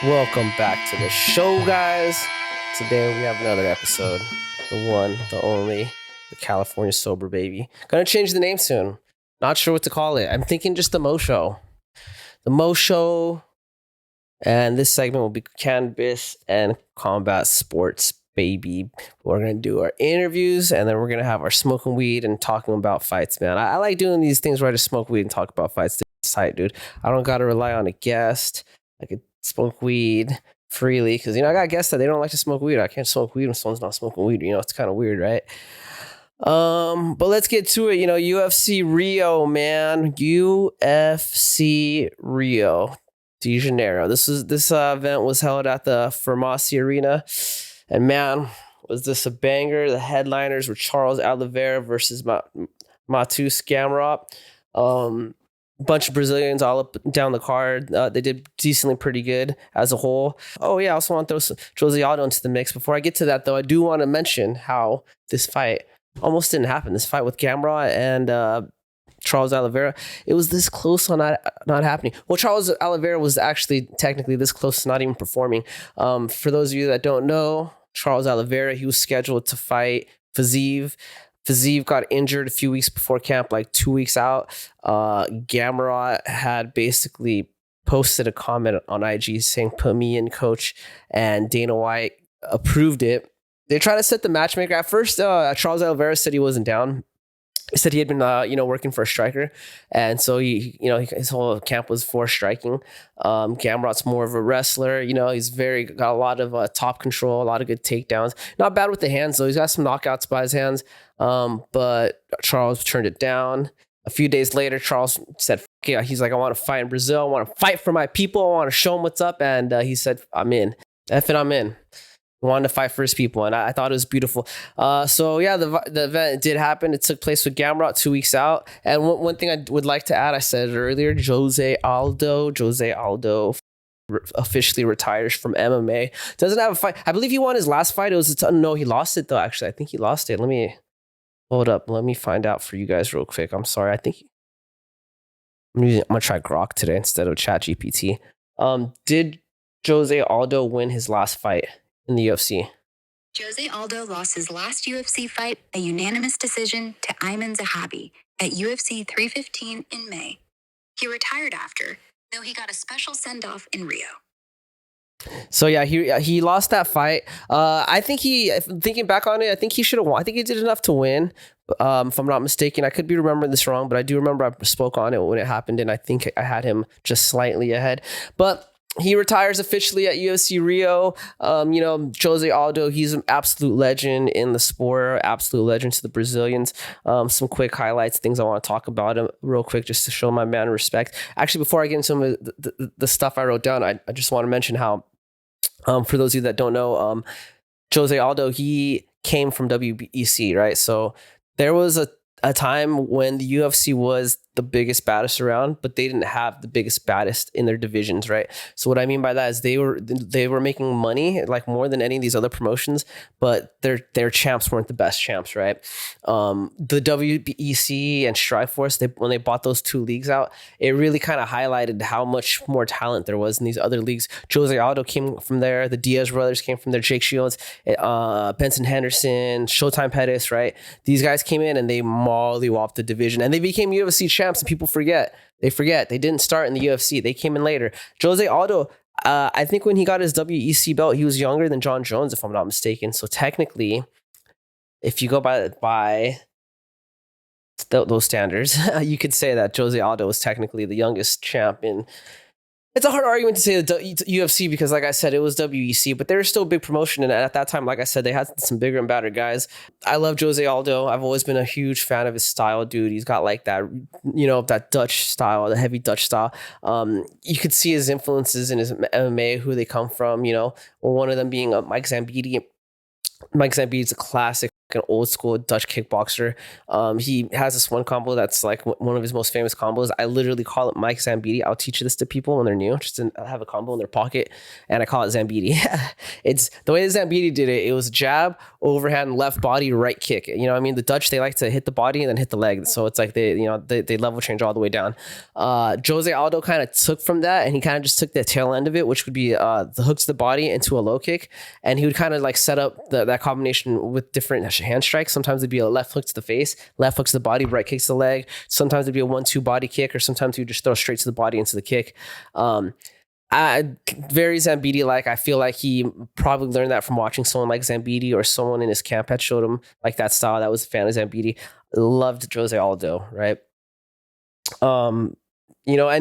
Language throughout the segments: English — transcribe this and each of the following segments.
Welcome back to the show, guys. Today we have another episode. The one, the only, the California Sober Baby. Gonna change the name soon. Not sure what to call it. I'm thinking just the Mo Show. The Mo Show. And this segment will be cannabis and combat sports, baby. We're gonna do our interviews and then we're gonna have our smoking weed and talking about fights, man. I like doing these things where I just smoke weed and talk about fights. It's tight, dude. I don't gotta rely on a guest. I could smoke weed freely because, I got guests that they don't like to smoke weed. I can't smoke weed when someone's not smoking weed. It's kind of weird, right? But let's get to it. UFC Rio, man. UFC Rio de Janeiro. This event was held at the Farmacia Arena, and man, was this a banger. The headliners were Charles Oliveira versus Matheus Gamrot. Bunch of Brazilians all up and down the card. They did decently pretty good as a whole. Oh yeah, I also want to throw José Aldo into the mix. Before I get to that though, I do want to mention how this fight almost didn't happen. This fight with Gamrot and Charles Oliveira, it was this close on not happening. Well, Charles Oliveira was actually technically this close to not even performing. For those of you that don't know, Charles Oliveira, he was scheduled to fight Fiziev. Fiziev got injured a few weeks before camp, like 2 weeks out. Gamrot had basically posted a comment on IG saying, "Put me in, coach," and Dana White approved it. They tried to set the matchmaker. At first, Charles Oliveira said he wasn't down. He said he had been, working for a striker, and so his whole camp was for striking. Gamrot's more of a wrestler. He's got a lot of top control, a lot of good takedowns. Not bad with the hands though. He's got some knockouts by his hands. But Charles turned it down. A few days later, Charles said, "Yeah." He's like, "I want to fight in Brazil. I want to fight for my people. I want to show them what's up." And he said, "I'm in. F it, I'm in." He wanted to fight for his people, and I thought it was beautiful. So yeah, the event did happen. It took place with Gamrot 2 weeks out. And one thing I would like to add, I said it earlier, José Aldo officially retires from MMA. Doesn't have a fight. I believe he won his last fight. No, he lost it though. Actually, I think he lost it. Let me hold up. Let me find out for you guys real quick. I'm sorry. I'm gonna try Grok today instead of ChatGPT. Did José Aldo win his last fight in the UFC? José Aldo lost his last UFC fight, a unanimous decision, to Ayman Zahabi at UFC 315 in May. He retired after, though he got a special send-off in Rio. So yeah, he lost that fight. Thinking back on it, I think he should have won. I think he did enough to win. If I'm not mistaken, I could be remembering this wrong, but I do remember I spoke on it when it happened, and I think I had him just slightly ahead. But he retires officially at UFC Rio. José Aldo, he's an absolute legend in the sport, absolute legend to the Brazilians. Some quick highlights, things I want to talk about him real quick, just to show my man respect. Actually, before I get into some of the stuff I wrote down, I just want to mention how, for those of you that don't know, José Aldo, he came from WEC, right? So there was a time when the UFC was the biggest, baddest around, but they didn't have the biggest, baddest in their divisions, right? So what I mean by that is they were making money like more than any of these other promotions, but their champs weren't the best champs, right? The WBEC and Strikeforce, when they bought those two leagues out, it really kind of highlighted how much more talent there was in these other leagues. José Aldo came from there. The Diaz brothers came from there. Jake Shields, Benson Henderson, Showtime Pettis, right? These guys came in and they mollywopped the division, and they became UFC champs. And people forget. They didn't start in the UFC. They came in later. José Aldo, I think when he got his WEC belt, he was younger than John Jones, if I'm not mistaken. So technically, if you go by those standards, you could say that José Aldo was technically the youngest champ in. It's a hard argument to say the UFC because, like I said, it was WEC, but they were still a big promotion. And at that time, like I said, they had some bigger and badder guys. I love José Aldo. I've always been a huge fan of his style, dude. He's got like that, that Dutch style, the heavy Dutch style. You could see his influences in his MMA, who they come from, one of them being Mike Zambidi. Mike Zambidi is a classic an old school Dutch kickboxer. He has this one combo that's like one of his most famous combos. I literally call it Mike Zambiti. I'll teach this to people when they're new, just to have a combo in their pocket, and I call it Zambiti. It's the way Zambiti did it. It was jab, overhand, left body, right kick. You know what I mean? The Dutch, they like to hit the body and then hit the leg. So it's like they level change all the way down. Jose Aldo kind of took from that, and he kind of just took the tail end of it, which would be the hook to the body into a low kick. And he would kind of like set up that combination with different hand strikes. Sometimes it'd be a left hook to the face, left hook to the body, right kick to the leg. Sometimes it'd be a 1-2 body kick, or sometimes you just throw straight to the body into the kick. Very Zambiti like. I feel like he probably learned that from watching someone like Zambiti, or someone in his camp had showed him like that style. That was a fan of Zambiti. Loved Jose Aldo, right? You know,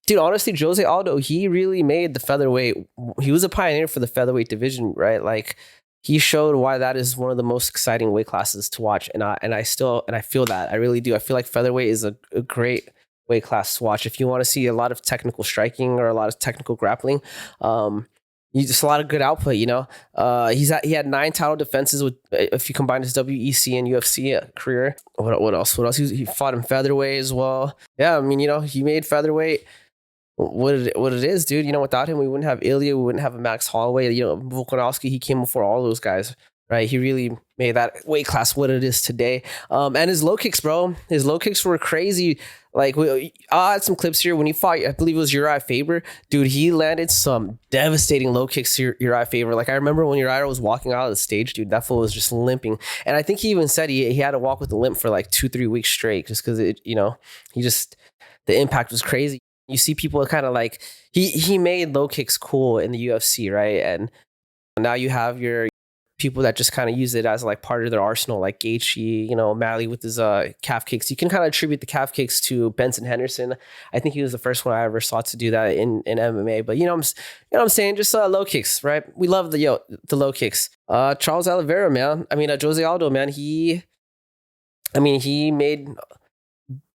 dude, honestly, Jose Aldo, he really made the featherweight. He was a pioneer for the featherweight division, right? Like, he showed why that is one of the most exciting weight classes to watch. And I feel that. I really do. I feel like featherweight is a great weight class to watch. If you want to see a lot of technical striking or a lot of technical grappling, you just a lot of good output, you know. He had 9 title defenses with, if you combine his WEC and UFC career. What else? He fought in featherweight as well. Yeah, I mean, you know, he made featherweight what it is, dude. You know, without him, we wouldn't have Ilya, we wouldn't have a Max Holloway. You know, Volkanovski, he came before all those guys, right? He really made that weight class what it is today. And his low kicks, bro. His low kicks were crazy. Like, I'll add some clips here. When he fought, I believe it was Uriah Faber, dude, he landed some devastating low kicks to Uriah Faber. Like, I remember when Uriah was walking out of the stage, dude, that fool was just limping. And I think he even said he had to walk with a limp for like 2-3 weeks straight, just because you know, the impact was crazy. You see people kind of like, he made low kicks cool in the UFC, right? And now you have your people that just kind of use it as like part of their arsenal, like Gaethje, you know, Malley with his calf kicks. You can kind of attribute the calf kicks to Benson Henderson. I think he was the first one I ever saw to do that in MMA. But you know what I'm saying? Just low kicks, right? We love the low kicks. Charles Oliveira, man. I mean, Jose Aldo, man. He made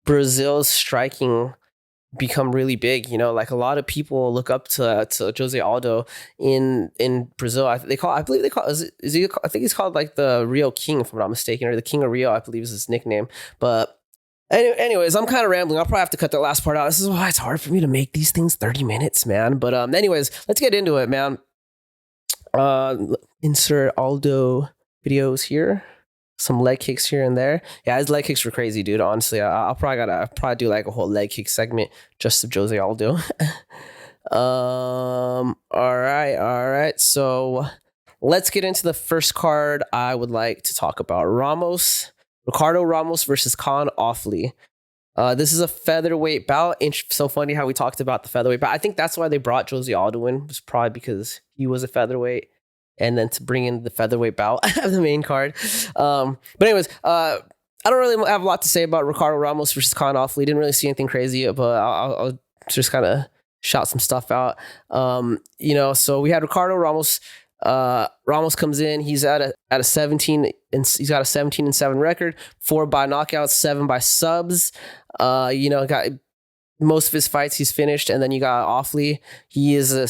Brazil's striking become really big. You know, like a lot of people look up to Jose Aldo in Brazil. I think he's called like the Rio King, if I'm not mistaken, or the King of Rio, I believe is his nickname. But anyways, I'm kind of rambling. I'll probably have to cut that last part out. This is why it's hard for me to make these things 30 minutes, man. But anyways, let's get into it, man. Insert Aldo videos here. Some leg kicks here and there. Yeah, his leg kicks were crazy, dude. Honestly, I'll probably do like a whole leg kick segment just of Jose Aldo. All right. So let's get into the first card I would like to talk about. Ricardo Ramos versus Con Offley. This is a featherweight bout. So funny how we talked about the featherweight bout. I think that's why they brought Jose Aldo in, was probably because he was a featherweight. And then to bring in the featherweight bout of the main card. But anyways, I don't really have a lot to say about Ricardo Ramos versus Con Offley. Didn't really see anything crazy, but I'll just kind of shout some stuff out. You know, so we had Ricardo Ramos. Ramos comes in. He's at a 17, and he's got a 17-7 record. 4 by knockouts, 7 by subs. You know, got most of his fights he's finished, and then you got Offley. He is a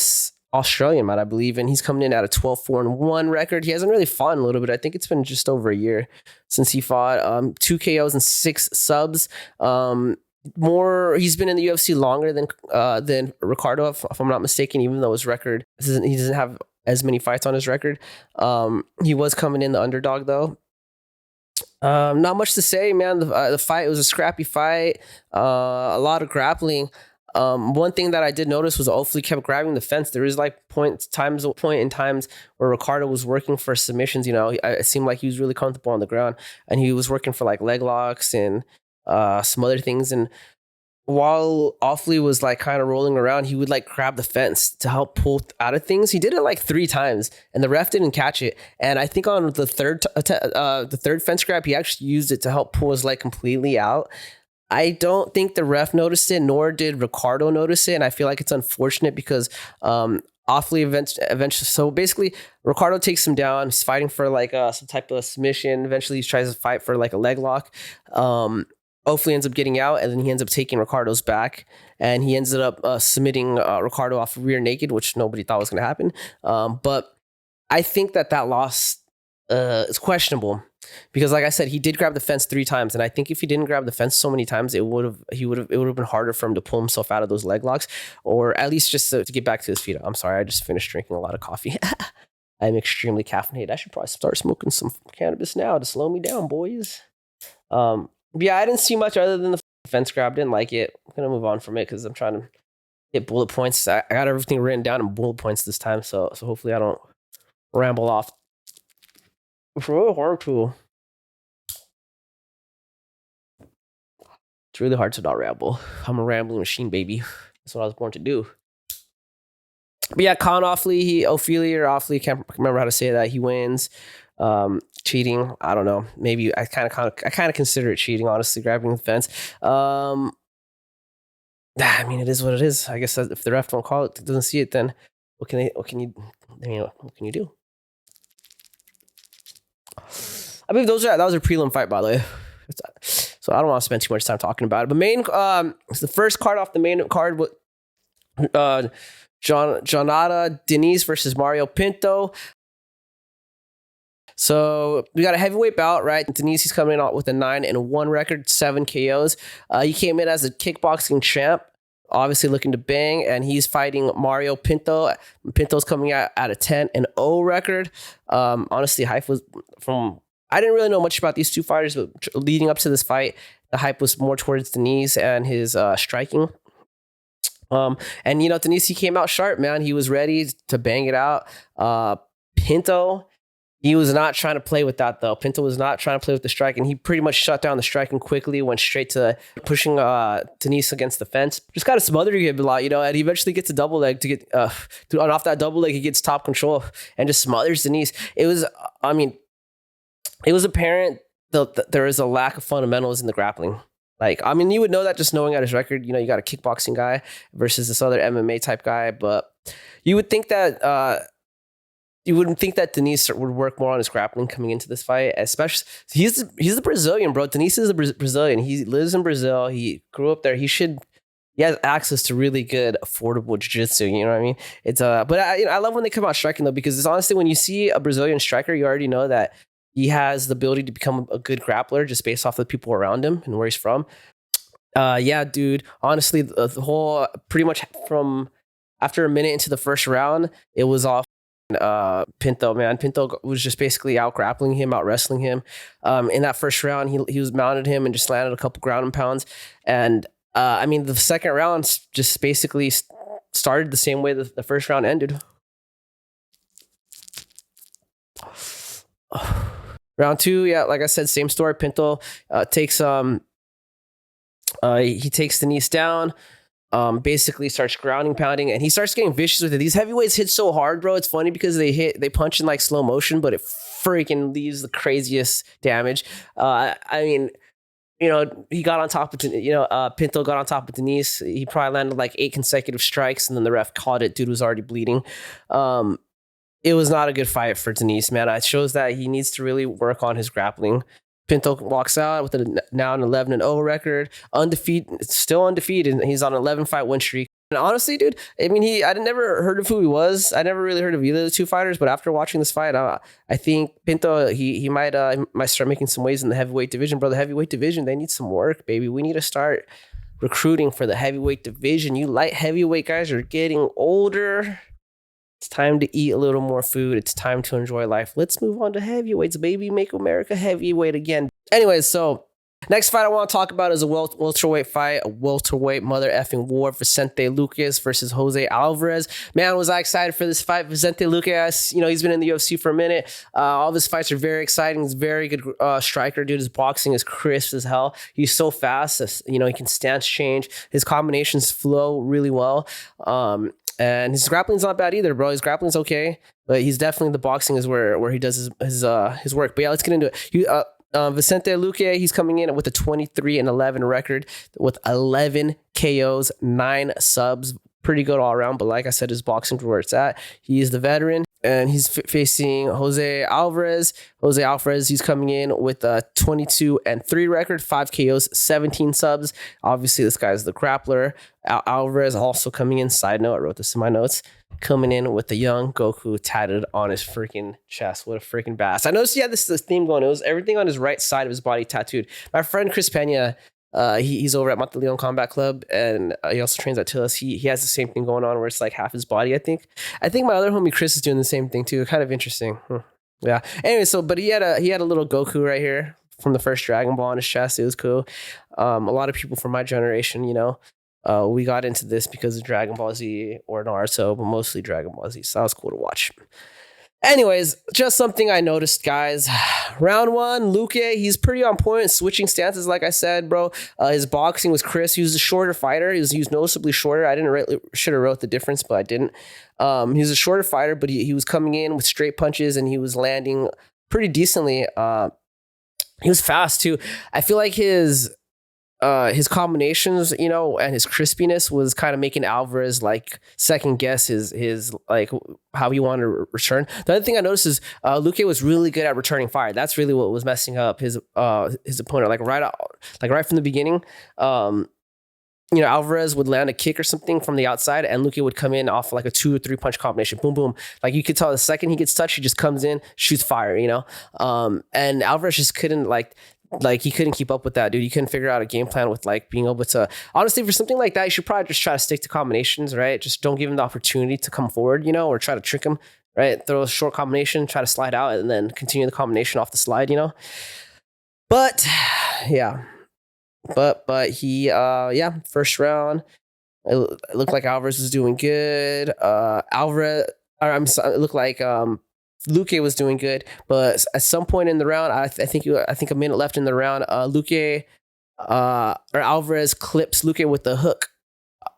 Australian, man, I believe, and he's coming in at a 12-4-1 record. He hasn't really fought in a little bit. I think it's been just over a year since he fought. 2 KOs and 6 subs. He's been in the UFC longer than Ricardo, if I'm not mistaken, even though his record, he doesn't have as many fights on his record. He was coming in the underdog, though. Not much to say, man. The fight, it was a scrappy fight. A lot of grappling. One thing that I did notice was Offley kept grabbing the fence. There was like point in times where Ricardo was working for submissions. You know, it seemed like he was really comfortable on the ground, and he was working for like leg locks and some other things. And while Offley was like kind of rolling around, he would like grab the fence to help pull out of things. He did it like 3 times, and the ref didn't catch it. And I think on the third fence grab, he actually used it to help pull his leg completely out. I don't think the ref noticed it, nor did Ricardo notice it. And I feel like it's unfortunate because Offley eventually, so basically Ricardo takes him down. He's fighting for like some type of submission. Eventually he tries to fight for like a leg lock. Offley ends up getting out, and then he ends up taking Ricardo's back, and he ended up submitting Ricardo off rear naked, which nobody thought was going to happen. But I think that loss it's questionable because, like I said, he did grab the fence 3 times, and I think if he didn't grab the fence so many times, it would have been harder for him to pull himself out of those leg locks, or at least just to get back to his feet. I'm sorry, I just finished drinking a lot of coffee. I'm extremely caffeinated. I should probably start smoking some cannabis now to slow me down, boys. Yeah, I didn't see much other than the fence grab. Didn't like it. I'm gonna move on from it because I'm trying to get bullet points. I got everything written down in bullet points this time, so hopefully I don't ramble off. It's really hard to. It's really hard to not ramble. I'm a rambling machine, baby. That's what I was born to do. But yeah, Ophelia, can't remember how to say that. He wins. Cheating, I don't know. Maybe I kind of consider it cheating, honestly, grabbing the fence. I mean, it is what it is. I guess if the ref don't call it, doesn't see it, then what can you do? I believe that was a prelim fight, by the way. So I don't want to spend too much time talking about it. But the first card off the main card was Jonata Denise versus Mario Pinto. So we got a heavyweight bout, right? Denise, he's coming out with a 9-1 record, 7 KOs. He came in as a kickboxing champ, obviously looking to bang, and he's fighting Mario Pinto. Pinto's coming out at a 10-0 record. Honestly, hype was from. I didn't really know much about these two fighters, but leading up to this fight, the hype was more towards Denise and his striking. And Denise, he came out sharp, man. He was ready to bang it out. Pinto, he was not trying to play with that, though. Pinto was not trying to play with the strike, and he pretty much shut down the striking quickly, went straight to pushing Denise against the fence. Just kind of smothered him a lot, and he eventually gets a double leg to get off that double leg. He gets top control and just smothers Denise. It was apparent that there is a lack of fundamentals in the grappling. You would know that just knowing at his record. You got a kickboxing guy versus this other MMA type guy, but you would think that you wouldn't think that Denise would work more on his grappling coming into this fight. Especially, he's the Brazilian, bro. Denise is a Brazilian. He lives in Brazil. He grew up there. He has access to really good, affordable jiu-jitsu. You know what I mean? It's but I love when they come out striking though, because it's honestly, when you see a Brazilian striker, you already know that he has the ability to become a good grappler just based off the people around him and where he's from. Yeah, dude. Honestly, the whole pretty much from after a minute into the first round, it was off. Pinto, man. Pinto was just basically out grappling him, out wrestling him. In that first round, he was mounted him and just landed a couple ground and pounds. And the second round just basically started the same way the first round ended. Round 2, yeah, like I said, same story. Pinto takes Denise down. Basically starts grounding, pounding, and he starts getting vicious with it. These heavyweights hit so hard, bro. It's funny because they punch in like slow motion, but it freaking leaves the craziest damage. He got on top of, Pinto got on top of Denise. He probably landed like 8 consecutive strikes, and then the ref caught it. Dude was already bleeding. It was not a good fight for Denise, man. It shows that he needs to really work on his grappling. Pinto walks out with now an 11-0 record, still undefeated, and he's on an 11-fight win streak. And honestly, dude, I never heard of who he was. I never really heard of either of the two fighters, but after watching this fight, I think Pinto, he might start making some waves in the heavyweight division, bro. The heavyweight division, they need some work, baby. We need to start recruiting for the heavyweight division. You light heavyweight guys are getting older. It's time to eat a little more food. It's time to enjoy life. Let's move on to heavyweights, baby. Make America heavyweight again. Anyways, so next fight I want to talk about is a welterweight fight, a welterweight mother effing war. Vicente Luque versus José Alvarez. Man, was I excited for this fight. Vicente Luque, he's been in the UFC for a minute. All of his fights are very exciting. He's a very good striker, dude. His boxing is crisp as hell. He's so fast. He can stance change. His combinations flow really well. And his grappling's not bad either, bro. His grappling's okay, but he's definitely, the boxing is where he does his work. But yeah, let's get into it. Vicente Luque, he's coming in with a 23-11 record with 11 KOs, 9 subs. Pretty good all around, but like I said, his boxing where it's at. He is the veteran. and he's facing Jose Alvarez. Jose Alvarez, he's coming in with a 22-3 record, 5 KOs, 17 subs. Obviously, this guy's the grappler. Alvarez also coming in. Side note, I wrote this in my notes. Coming in with the young Goku tatted on his freaking chest. What a freaking badass. I noticed he had this theme going. It was everything on his right side of his body tattooed. My friend Chris Pena, he's over at Mataleon Combat Club, and he also trains at Tillis. He has the same thing going on where it's like half his body, I think. I think my other homie Chris is doing the same thing too. Kind of interesting. Yeah. Anyway, but he had a little Goku right here from the first Dragon Ball on his chest. It was cool. A lot of people from my generation, we got into this because of Dragon Ball Z or Naruto, but mostly Dragon Ball Z. So that was cool to watch. Anyways, just something I noticed, guys. Round 1, Luque, he's pretty on point, switching stances, like I said, bro. His boxing was crisp. He was a shorter fighter. He was noticeably shorter. I should have wrote the difference, but I didn't. He was a shorter fighter, but he was coming in with straight punches, and he was landing pretty decently. He was fast, too. I feel like his combinations, and his crispiness was kind of making Alvarez like second guess his like how he wanted to return. The other thing I noticed is Luque was really good at returning fire. That's really what was messing up his opponent. Like right from the beginning, Alvarez would land a kick or something from the outside, and Luque would come in off like a 2 or 3 punch combination. Boom, boom. Like you could tell the second he gets touched, he just comes in, shoots fire. And Alvarez just couldn't he couldn't keep up with that, dude. He couldn't figure out a game plan with like being able to, honestly, for something like that, you should probably just try to stick to combinations, right? Just don't give him the opportunity to come forward, or try to trick him, right? Throw a short combination, try to slide out, and then continue the combination off the slide, But yeah, but he, first round, it looked like Alvarez was doing good. It looked like, Luque was doing good, but at some point in the round, I think a minute left in the round, Luque or Alvarez clips Luque with the hook.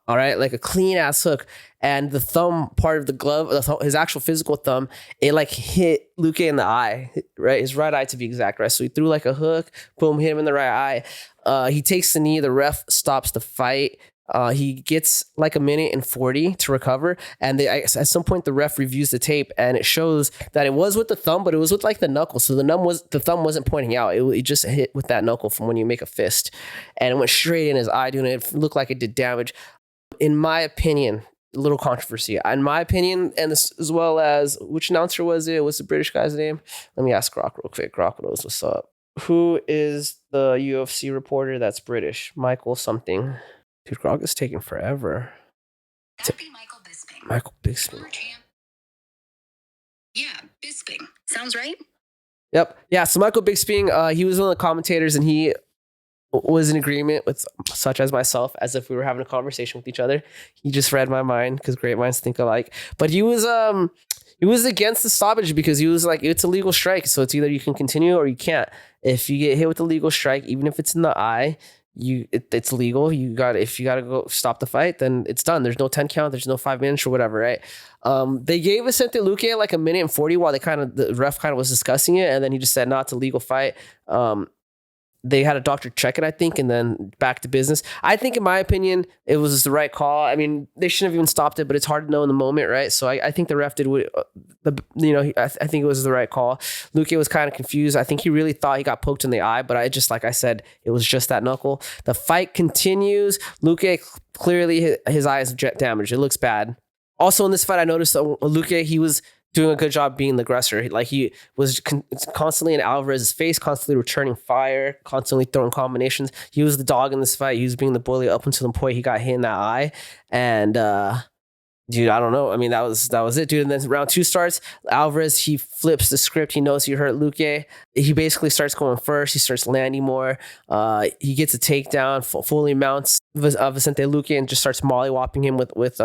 All right, like a clean ass hook, and the thumb part of the glove, his actual physical thumb, it like hit Luque in the eye, right? His right eye to be exact, right? So he threw like a hook, boom, hit him in the right eye. He takes the knee. The ref stops the fight. He gets like a minute and 40 to recover, and at some point the ref reviews the tape, and it shows that it was with the thumb, but it was with like the knuckle. So the thumb wasn't pointing out; it just hit with that knuckle from when you make a fist, and it went straight in his eye, dude. It looked like it did damage. In my opinion, a little controversy. In my opinion, and this as well as which announcer was it? What's the British guy's name? Let me ask Grok real quick. Grok knows what's up. Who is the UFC reporter that's British? Michael something. Dude, Grog is taking forever. That'd be Michael Bisping. Michael Bisping. Yeah, Bisping. Sounds right? Yep. Yeah, so Michael Bisping, he was one of the commentators, and he was in agreement with such as myself, as if we were having a conversation with each other. He just read my mind because great minds think alike. But he was against the stoppage because he was like, it's a legal strike. So it's either you can continue or you can't. If you get hit with a legal strike, even if it's in the eye, it's legal. If you gotta go stop the fight, then it's done. There's no 10 count. There's no 5 minutes or whatever, right? They gave Vicente Luque like a minute and 40 while the ref kind of was discussing it, and then he just said, "No, it's a legal fight." They had a doctor check it, I think, and then back to business. I think, in my opinion, it was the right call. I mean, they shouldn't have even stopped it, but it's hard to know in the moment, right? So I think the ref did I think it was the right call. Luque was kind of confused. I think he really thought he got poked in the eye, but like I said, it was just that knuckle. The fight continues. Luque, clearly his eye is damaged. It looks bad. Also in this fight, I noticed that Luque, he was doing a good job being the aggressor. Like he was constantly in Alvarez's face, constantly returning fire, constantly throwing combinations. He was the dog in this fight. He was being the bully up until the point he got hit in that eye. And dude, I don't know. I mean, that was it, dude. And then round 2 starts. Alvarez, he flips the script. He knows he hurt Luque. He basically starts going first. He starts landing more. He gets a takedown, fully mounts Vicente Luque and just starts mollywopping him with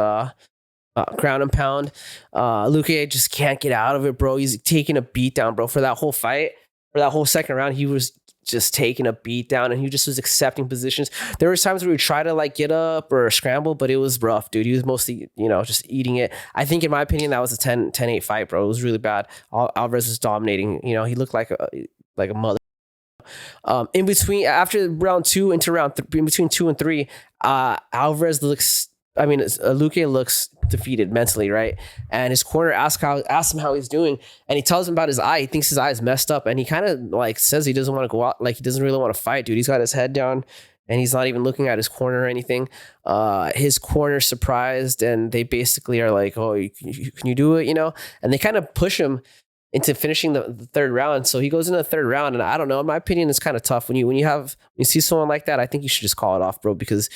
ground and pound. Luque just can't get out of it, bro. He's taking a beat down, bro. For that whole fight, for that whole second round, he was just taking a beat down, and he just was accepting positions. There was times where he tried to like get up or scramble, but it was rough, dude. He was mostly, just eating it. I think, in my opinion, that was a 10-8 fight, bro. It was really bad. Alvarez was dominating. He looked like a mother. In between, after round 2 into round 3, in between 2 and 3, Alvarez looks I mean, Luque looks defeated mentally, right? And his corner asks him how he's doing, and he tells him about his eye. He thinks his eye is messed up, and he kind of like says he doesn't want to go out, like he doesn't really want to fight, dude. He's got his head down, and he's not even looking at his corner or anything. His corner's surprised, and they basically are like, "Oh, can you do it?" You know, and they kind of push him into finishing the third round. So he goes into the third round, and I don't know. In my opinion, it's kind of tough when you see someone like that. I think you should just call it off, bro, because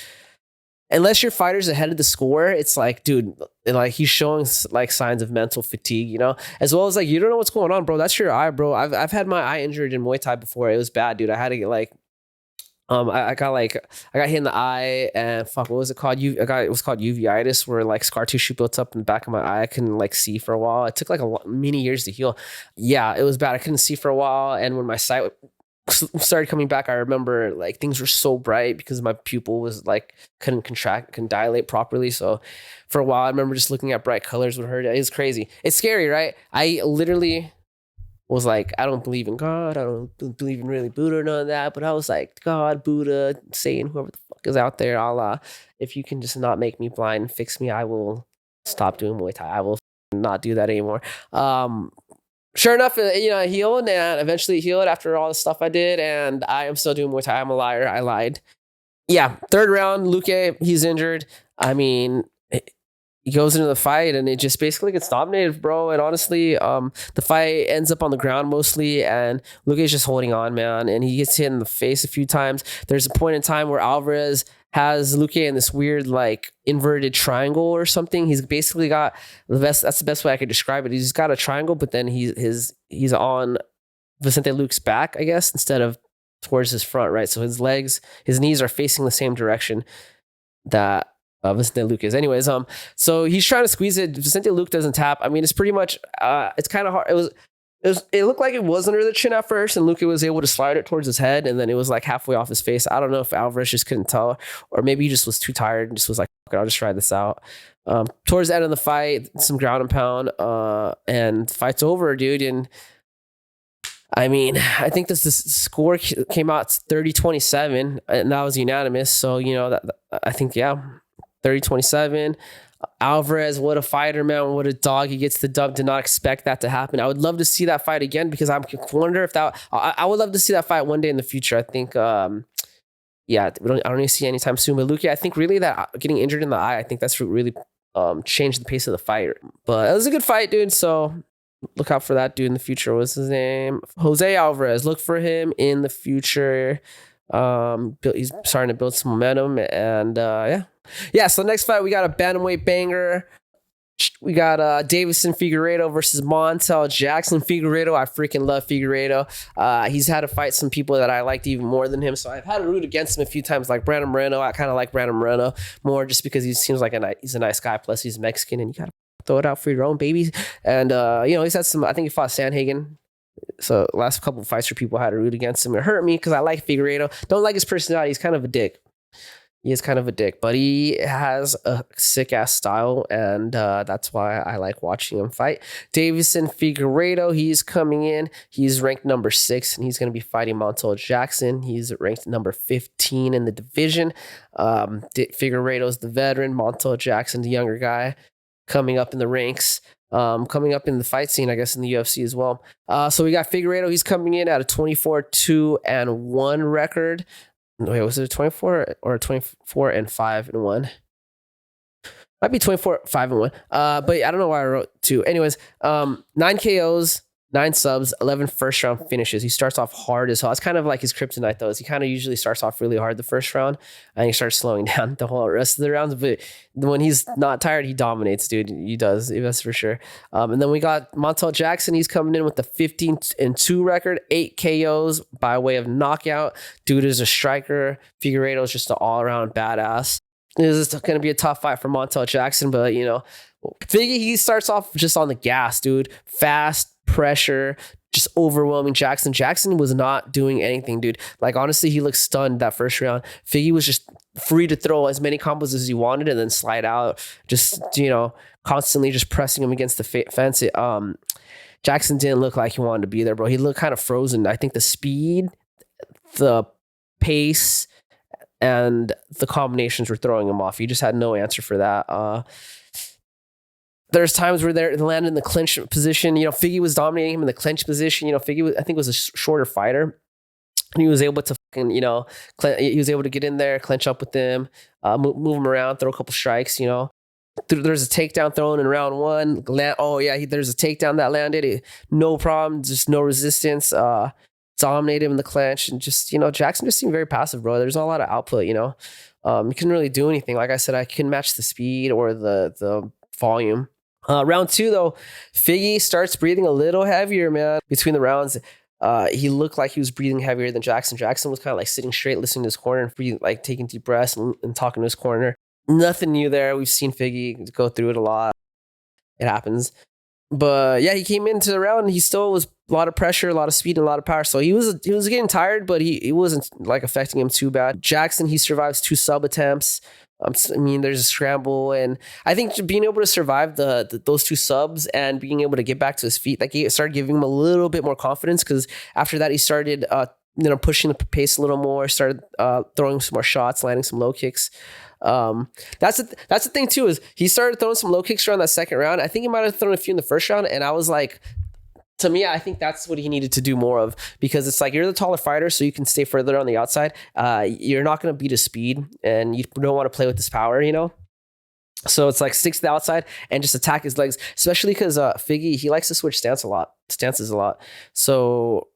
unless your fighter's ahead of the score, it's like, dude, like he's showing like signs of mental fatigue, you know, as well as like, you don't know what's going on, bro. That's your eye, bro. I've had my eye injured in Muay Thai before. It was bad, dude. I had to get like, I got hit in the eye, and fuck, what was it called? It was called uveitis, where like scar tissue built up in the back of my eye. I couldn't like see for a while. It took like many years to heal. Yeah, it was bad. I couldn't see for a while. And when my sight started coming back, I remember like things were so bright because my pupil was like couldn't dilate properly. So for a while, I remember just looking at bright colors would hurt. It's crazy. It's scary, right? I literally was like, I don't believe in God. I don't believe in really Buddha or none of that. But I was like, God, Buddha, Satan, whoever the fuck is out there, Allah, if you can just not make me blind and fix me, I will stop doing Muay Thai. I will not do that anymore. Sure enough, you know, I healed, and eventually healed after all the stuff I did, and I am still doing Muay Thai. I'm a liar. I lied. Yeah, third round, Luque, he's injured. I mean, he goes into the fight, and it just basically gets dominated, bro. And honestly, the fight ends up on the ground mostly, and Luque's just holding on, man. And he gets hit in the face a few times. There's a point in time where Alvarez has Luque in this weird like inverted triangle or something. He's basically got that's the best way I could describe it. He's got a triangle, but then he's on Vicente Luque's back, I guess, instead of towards his front, right? So his knees are facing the same direction that Vicente Luque is. Anyways, so he's trying to squeeze it. Vicente Luque doesn't tap. I mean, it's pretty much it's kind of hard. It looked like it was under the chin at first, and Luque was able to slide it towards his head, and then it was like halfway off his face. I don't know if Alvarez just couldn't tell, or maybe he just was too tired and just was like, "Fuck it, I'll just try this out." Towards the end of the fight, some ground and pound, and the fight's over, dude. And I mean, I think this score came out 30-27, and that was unanimous. So, you know, that I think, yeah, 30-27. Alvarez, what a fighter, man. What a dog. He gets the dub. Did not expect that to happen. I would love to see that fight again, because I wonder if I would love to see that fight one day in the future. I think, yeah, I don't need to see anytime soon. But Luque, I think really that getting injured in the eye, I think that's really changed the pace of the fight. But it was a good fight, dude. So look out for that dude in the future. What's his name? Jose Alvarez. Look for him in the future. He's starting to build some momentum, and yeah. So next fight, we got a bantamweight banger. We got Davison Figueiredo versus Montel Jackson. Figueiredo, I freaking love Figueiredo. He's had to fight some people that I liked even more than him, so I've had to root against him a few times, like Brandon Moreno. I kind of like Brandon Moreno more just because he seems like he's a nice guy. Plus, he's Mexican, and you gotta throw it out for your own babies. And you know, he's had some. I think he fought Sanhagen. So last couple of fights where people had to root against him. It hurt me because I like Figueiredo. Don't like his personality. He's kind of a dick. He is kind of a dick, but he has a sick ass style, and that's why I like watching him fight. Davison Figueiredo, he's coming in. He's ranked number 6, and he's going to be fighting Montel Jackson. He's ranked number 15 in the division. Figueiredo's the veteran. Montel Jackson, the younger guy, coming up in the ranks. Coming up in the fight scene, I guess, in the UFC as well. So we got Figueiredo. He's coming in at a 24-2-1 record. Wait, was it a 24 or a 24-5-1? Might be 24-5-1. But I don't know why I wrote 2. Anyways, 9 KOs, 9 subs, 11 first round finishes. He starts off hard as hell. It's kind of like his kryptonite, though. He kind of usually starts off really hard the first round, and he starts slowing down the whole rest of the rounds. But when he's not tired, he dominates, dude. He does. That's for sure. And then we got Montel Jackson. He's coming in with the 15-2 record, 8 KOs by way of knockout. Dude is a striker. Figueiredo is just an all-around badass. This is going to be a tough fight for Montel Jackson, but, you know, Figgy, he starts off just on the gas, dude. Fast, pressure, just overwhelming Jackson. Jackson was not doing anything, dude. Like, honestly, he looked stunned that first round. Figgy was just free to throw as many combos as he wanted and then slide out, just, you know, constantly just pressing him against the fence. Jackson didn't look like he wanted to be there, bro. He looked kind of frozen. I think the speed, the pace, and the combinations were throwing him off. He just had no answer for that. There's times where they landed in the clinch position. Figgy was dominating him in the clinch position. Figgy, I think, was a shorter fighter. And he was able to he was able to get in there, clinch up with them, move him around, throw a couple strikes. There's a takedown thrown in round one. There's a takedown that landed. No problem, just no resistance. Dominated him in the clinch, and just Jackson just seemed very passive, bro. There's not a lot of output. He couldn't really do anything. Like I said, I couldn't match the speed or the volume. Round two, though, Figgy starts breathing a little heavier, man. Between the rounds, he looked like he was breathing heavier than Jackson. Jackson was kind of like sitting straight, listening to his corner, and breathing, like taking deep breaths and talking to his corner. Nothing new there. We've seen Figgy go through it a lot. It happens. But yeah, he came into the round and he still was a lot of pressure, a lot of speed, and a lot of power. So he was getting tired, but he wasn't like affecting him too bad. Jackson, he survives 2 sub attempts. There's a scramble, and I think being able to survive those 2 subs and being able to get back to his feet, like, it started giving him a little bit more confidence, because after that he started pushing the pace a little more, started throwing some more shots, landing some low kicks. That's the thing too, is he started throwing some low kicks around that second round. I think he might have thrown a few in the first round, and I was like, to me, I think that's what he needed to do more of, because it's like, you're the taller fighter, so you can stay further on the outside. You're not going to beat his speed, and you don't want to play with his power, So it's like, stick to the outside and just attack his legs, especially because Figgy, he likes to switch stances a lot. So,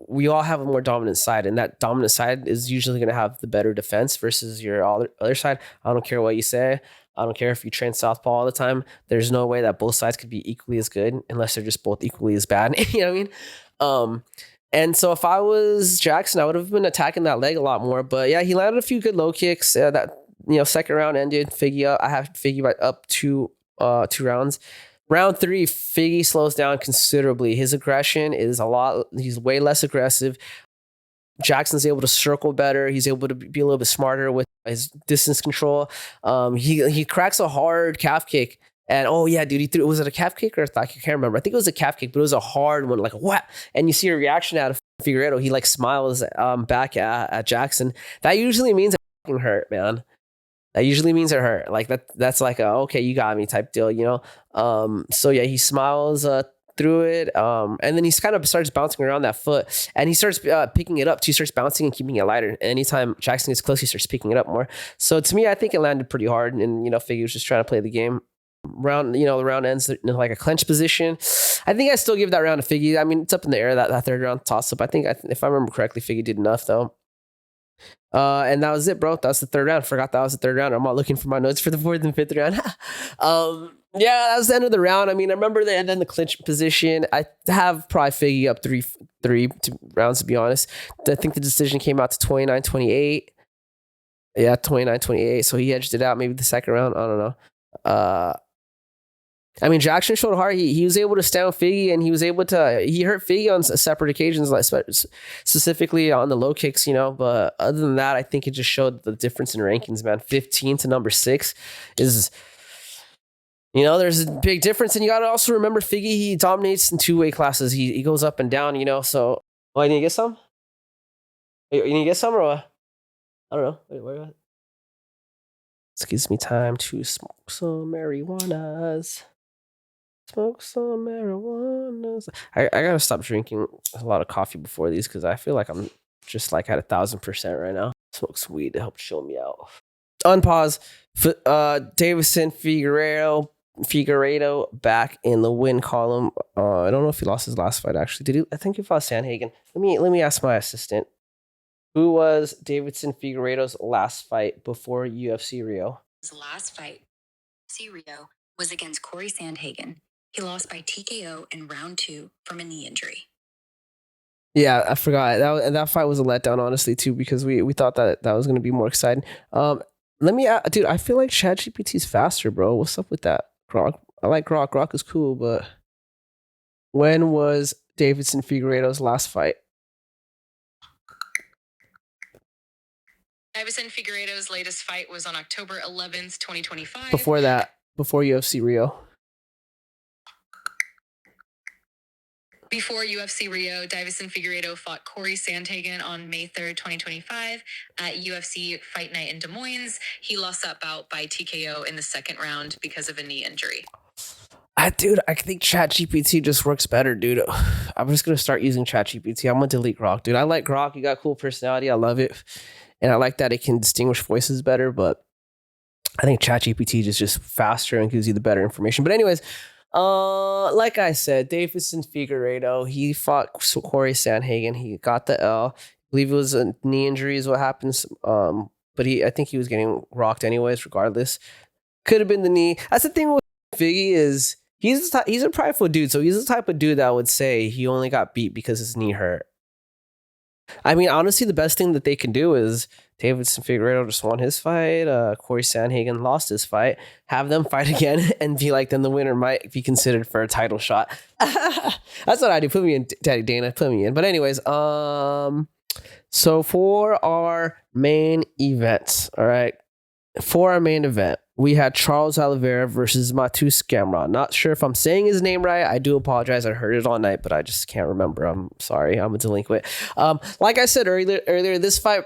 we all have a more dominant side, and that dominant side is usually going to have the better defense versus your other side. I don't care what you say. I don't care if you train southpaw all the time. There's no way that both sides could be equally as good unless they're just both equally as bad. You know what I mean? And so if I was Jackson, I would have been attacking that leg a lot more. But yeah, he landed a few good low kicks. Second round ended. Figgy up. I have Figgy right up 2 rounds. Round 3, Figgy slows down considerably. His aggression is he's way less aggressive. Jackson's able to circle better. He's able to be a little bit smarter with his distance control. He cracks a hard calf kick. And oh yeah, dude, was it a calf kick or a thigh kick? I can't remember. I think it was a calf kick, but it was a hard one, like what? And you see a reaction out of Figueiredo. He like smiles back at Jackson. That usually means it fucking hurt, man. That usually means it hurt. Like that's like a okay, you got me type deal, So yeah, he smiles through it, and then he kind of starts bouncing around that foot, and he starts picking it up too. He starts bouncing and keeping it lighter. Anytime Jackson gets close, he starts picking it up more. So to me, I think it landed pretty hard, and Figgy was just trying to play the game. The round ends in like a clinch position. I think I still give that round to Figgy. I mean, it's up in the air, that third round toss up. I think if I remember correctly, Figgy did enough though. And that was it, bro. That was the third round. Forgot that was the third round. I'm not looking for my notes for the 4th and 5th round. Yeah, that was the end of the round. I mean, I remember the end in the clinch position. I have probably Figgy up 3 rounds, to be honest. I think the decision came out to 29-28. Yeah, 29-28. So he edged it out. Maybe the second round. I don't know. I mean, Jackson showed hard. He was able to stand Figgy, and he hurt Figgy on separate occasions, like specifically on the low kicks, But other than that, I think it just showed the difference in rankings, man. 15 to number 6 is, there's a big difference. And you got to also remember Figgy, he dominates in 2 weight classes. He goes up and down, So, you need to get some? You need to get some or what? I don't know. Wait, where are you? This gives me time to smoke some marijuanas. Smoke some marijuana. I gotta stop drinking a lot of coffee before these, because I feel like I'm just like at 1,000% right now. Smoke some weed to help chill me out. Unpause. Davison Figueiredo back in the win column. I don't know if he lost his last fight actually. Did he? I think he fought Sandhagen. Let me ask my assistant. Who was Davidson Figueiredo's last fight before UFC Rio? His last fight, UFC Rio, was against Corey Sandhagen. He lost by TKO in round 2 from a knee injury. Yeah, I forgot. That fight was a letdown, honestly, too, because we thought that was going to be more exciting. Dude, I feel like ChatGPT's faster, bro. What's up with that? Grok. I like Grok. Grok is cool, but when was Davidson Figueiredo's last fight? Davison Figueiredo's latest fight was on October 11th, 2025. Before that, before UFC Rio. Before UFC Rio, Davison Figueiredo fought Corey Sandhagen on May 3rd, 2025 at UFC Fight Night in Des Moines. He lost that bout by TKO in the second round because of a knee injury. I think ChatGPT just works better, dude. I'm just gonna start using ChatGPT. I'm gonna delete Grok, dude. I like Grok. You got cool personality. I love it, and I like that it can distinguish voices better. But I think ChatGPT is just faster and gives you the better information. But anyways, like I said, Davison Figueiredo, he fought Corey Sandhagen. He got the L. I believe it was a knee injury is what happens. But I think he was getting rocked anyways, regardless. Could have been the knee. That's the thing with Figgy is he's a prideful dude. So he's the type of dude that would say he only got beat because his knee hurt. I mean, honestly, the best thing that they can do is Davidson Figueiredo just won his fight. Corey Sandhagen lost his fight. Have them fight again and be like, then the winner might be considered for a title shot. That's what I do. Put me in, Daddy Dana. Put me in. But anyways, so for our main event, all right. For our main event, we had Charles Oliveira versus Matus Gamrot. Not sure if I'm saying his name right. I do apologize. I heard it all night, but I just can't remember. I'm sorry. I'm a delinquent. Like I said earlier, this fight,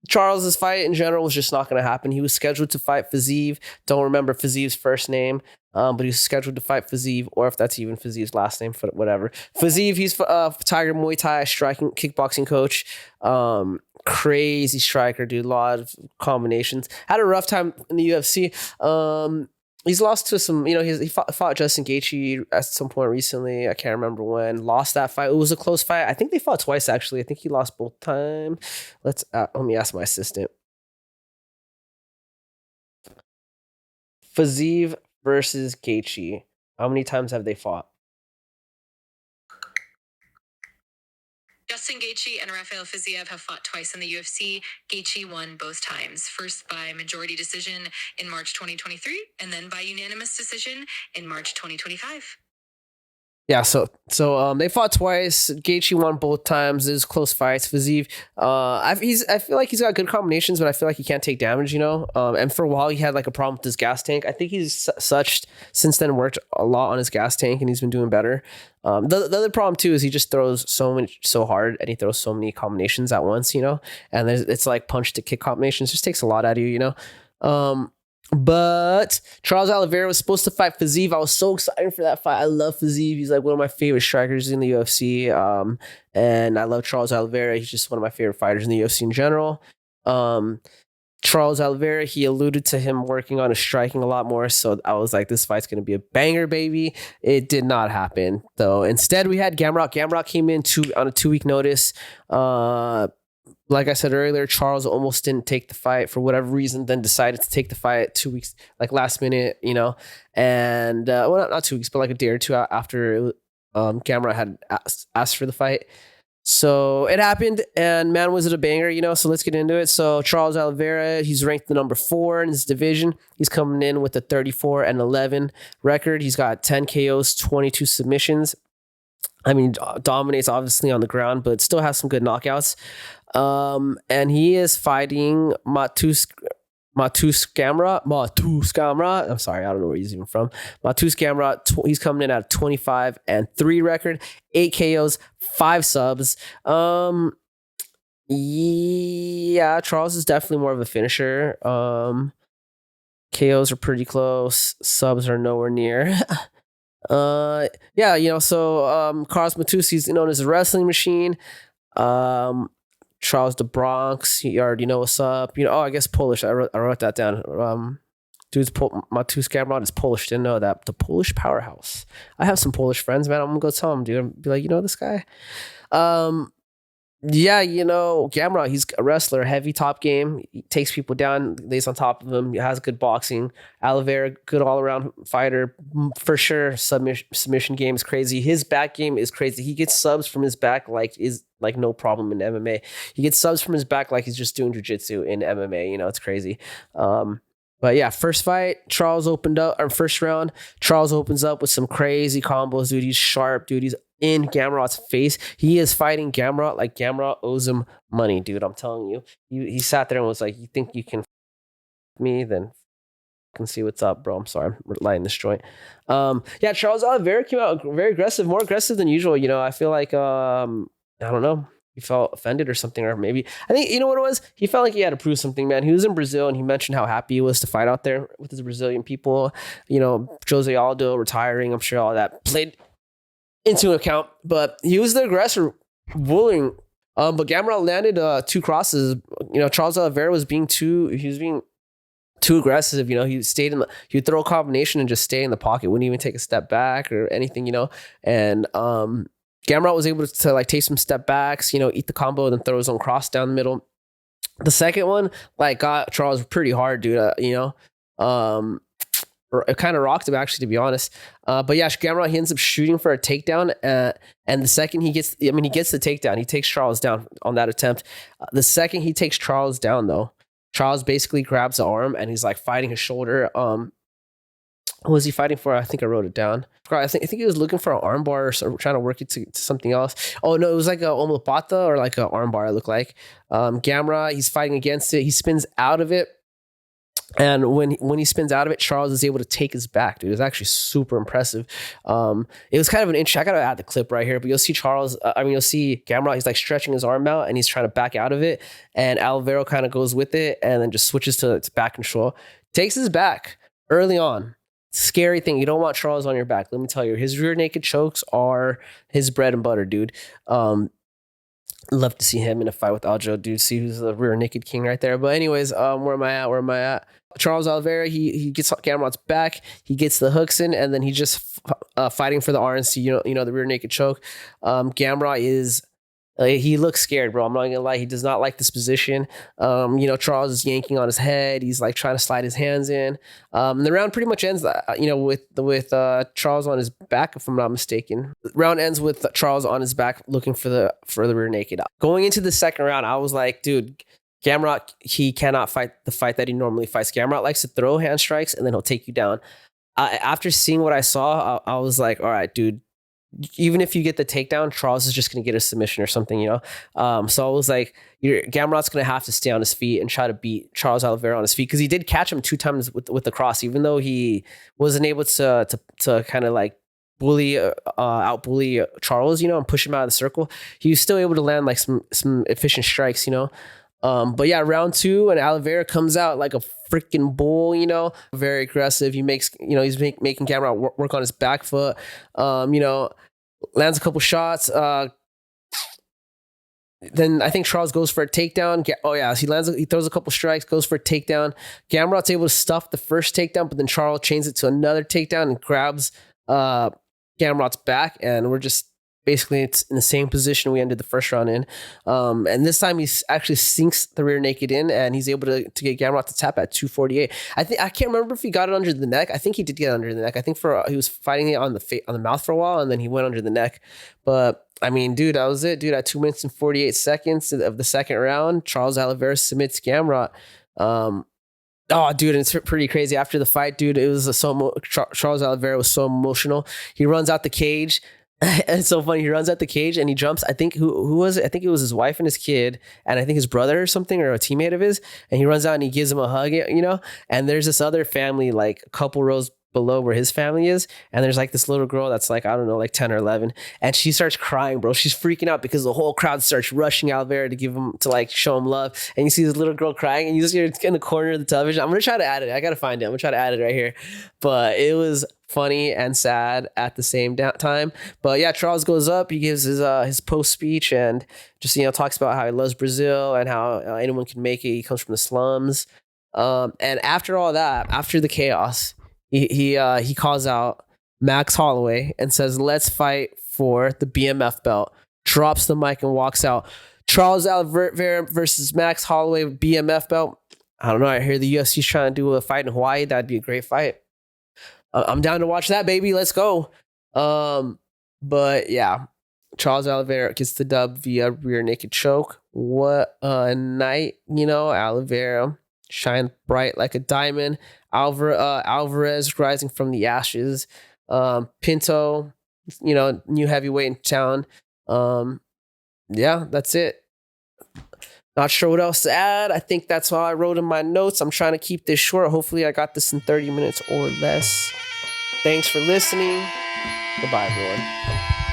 Charles's fight in general was just not going to happen. He was scheduled to fight Fiziev. Don't remember Fiziev's first name, but he was scheduled to fight Fiziev, or if that's even Fiziev's last name, whatever. Fiziev, he's Tiger Muay Thai striking kickboxing coach. Crazy striker, dude. A lot of combinations. Had a rough time in the UFC. He's lost to some, he fought Justin Gaethje at some point recently. I can't remember when. Lost that fight. It was a close fight. I think they fought twice, actually. I think he lost both times. Let me ask my assistant. Fiziev versus Gaethje. How many times have they fought? Justin Gaethje and Rafael Fiziev have fought twice in the UFC. Gaethje won both times, first by majority decision in March 2023, and then by unanimous decision in March 2025. Yeah, so they fought twice. Gaethje won both times. It was close fights. Fiziev, I feel like he's got good combinations, but I feel like he can't take damage, And for a while, he had like a problem with his gas tank. I think he's since then worked a lot on his gas tank, and he's been doing better. The other problem too is he just throws so hard, and he throws so many combinations at once, And it's like punch to kick combinations. It just takes a lot out of you, But Charles Oliveira was supposed to fight Fiziev. I was so excited for that fight. I love Fiziev. He's like one of my favorite strikers in the UFC. And I love Charles Oliveira. He's just one of my favorite fighters in the UFC in general. Charles Oliveira, he alluded to him working on his striking a lot more. So I was like, this fight's going to be a banger, baby. It did not happen, though. Instead, we had Gamrot. Gamrot came in on a 2-week notice. Like I said earlier, Charles almost didn't take the fight for whatever reason, then decided to take the fight 2 weeks, like last minute, and not 2 weeks, but like a day or two after Gamrot had asked for the fight. So it happened, and man, was it a banger, So let's get into it. So Charles Oliveira, he's ranked the number 4 in his division. He's coming in with a 34-11 record. He's got 10 KOs, 22 submissions. I mean, dominates obviously on the ground, but still has some good knockouts. And he is fighting Matus Gamrot. I'm sorry, I don't know where he's even from. Matus Gamrot, he's coming in at 25-3 record, 8 KOs, 5 subs. Yeah, Charles is definitely more of a finisher. KOs are pretty close, subs are nowhere near. So Carlos Matus, he's known as a wrestling machine. Charles the Bronx, you already know what's up. I guess Polish. I wrote that down. Matus Gamrot is Polish. Didn't know that. The Polish powerhouse. I have some Polish friends, man. I'm gonna go tell them, dude. Be like, this guy. Gamrot, he's a wrestler, heavy top game. He takes people down, lays on top of them. He has good boxing. Oliveira, good all-around fighter. For sure, submission game is crazy. His back game is crazy. He gets subs from his back is no problem in MMA. He gets subs from his back like he's just doing jiu-jitsu in MMA. It's crazy. But yeah, first round, Charles opens up with some crazy combos, dude. He's sharp, dude. He's in Gamrot's face. He is fighting Gamrot like Gamrot owes him money, dude. I'm telling you. He sat there and was like, you think you can me? Then can see what's up, bro. I'm sorry, I'm lighting this joint. Yeah, Charles Oliveira came out very aggressive, more aggressive than usual. You know, I feel like I don't know, he felt offended or something, or maybe I think you know what it was. He felt like he had to prove something, man. He was in Brazil and he mentioned how happy he was to fight out there with his Brazilian people. You know, José Aldo retiring. I'm sure all that played into account, but he was the aggressor, bullying. But Gamrot landed 2 crosses. You know, Charles Oliveira was being too aggressive. You know, he'd throw a combination and just stay in the pocket, wouldn't even take a step back or anything, you know. And Gamrot was able to like take some step backs, you know, eat the combo and then throw his own cross down the middle. The second one like got Charles pretty hard, dude. You know, it kind of rocked him actually, to be honest. But yeah, Gamrot, he ends up shooting for a takedown, and the second he gets the takedown, he takes Charles down on that attempt. The second he takes Charles down, though, Charles basically grabs the arm and he's like fighting his shoulder. What was he fighting for? I think I wrote it down. I think he was looking for an armbar or trying to work it to something else. Oh no, it was like a omoplata or like an armbar. It looked like. Gamrot, he's fighting against it. He spins out of it. And when he spins out of it, Charles is able to take his back, dude. It was actually super impressive. It was kind of an inch. I gotta add the clip right here, but you'll see Charles. You'll see Gamrot. He's like stretching his arm out, and he's trying to back out of it. And Oliveira kind of goes with it, and then just switches to back control. Takes his back early on. Scary thing. You don't want Charles on your back. Let me tell you, his rear naked chokes are his bread and butter, dude. Love to see him in a fight with Aljo, dude. See who's the rear naked king right there. But anyways, where am I at? Charles Oliveira, he gets Gamrot's back. He gets the hooks in, and then he just fighting for the RNC. You know the rear naked choke. Gamrot is. He looks scared, bro. I'm not gonna lie. He does not like this position. You know, Charles is yanking on his head. He's like trying to slide his hands in. And the round pretty much ends, you know, with Charles on his back, if I'm not mistaken. The round ends with Charles on his back, looking for the rear naked. Going into the second round, I was like, dude, Gamrot, he cannot fight the fight that he normally fights. Gamrot likes to throw hand strikes and then he'll take you down. After seeing what I saw, I was like, all right, dude. Even if you get the takedown, Charles is just going to get a submission or something, you know? So I was like, Gamrot's going to have to stay on his feet and try to beat Charles Oliveira on his feet, because he did catch him 2 times with the cross, even though he wasn't able to kind of like out bully Charles, you know, and push him out of the circle. He was still able to land like some efficient strikes, you know? But yeah, round 2, and Oliveira comes out like a freaking bull, you know, very aggressive. He makes, you know, he's making Gamrot work on his back foot, you know, lands a couple shots. Then I think Charles goes for a takedown. Oh yeah, he throws a couple strikes, goes for a takedown. Gamrot's able to stuff the first takedown, but then Charles chains it to another takedown and grabs Gamrot's back, and we're just basically it's in the same position we ended the first round in. And this time he actually sinks the rear naked in, and he's able to get Gamrot to tap at 248. I can't remember if he got it under the neck. I think he did get it under the neck. I think he was fighting it on the mouth for a while, and then he went under the neck. But I mean, dude, that was it, dude. At 2 minutes and 48 seconds of the second round, Charles Oliveira submits Gamrot. Oh, dude, and it's pretty crazy. After the fight, dude, it was Charles Oliveira was so emotional. He runs out the cage. And it's so funny. He runs out the cage and he jumps. I think who was it? I think it was his wife and his kid, and I think his brother or something, or a teammate of his. And he runs out and he gives him a hug, you know. And there's this other family like a couple rows below where his family is, and there's like this little girl that's like, I don't know, like 10 or 11, and she starts crying, bro. She's freaking out because the whole crowd starts rushing Oliveira to like show him love, and you see this little girl crying, and you just hear in the corner of the television. I'm gonna try to add it. I gotta find it. I'm gonna try to add it right here. But it was funny and sad at the same time. But yeah, Charles goes up, he gives his post speech, and just, you know, talks about how he loves Brazil and how anyone can make it. He comes from the slums, and after all that, after the chaos, he calls out Max Holloway and says, "Let's fight for the BMF belt." Drops the mic and walks out. Charles Oliveira versus Max Holloway BMF belt. I don't know. I hear the UFC's trying to do a fight in Hawaii. That'd be a great fight. I'm down to watch that, baby. Let's go. But yeah, Charles Oliveira gets the dub via rear naked choke. What a night, you know. Oliveira shine bright like a diamond. Alvarez rising from the ashes. Pinto, you know, new heavyweight in town. Yeah, that's it. Not sure what else to add. I think that's all I wrote in my notes. I'm trying to keep this short. Hopefully I got this in 30 minutes or less. Thanks for listening. Goodbye, everyone.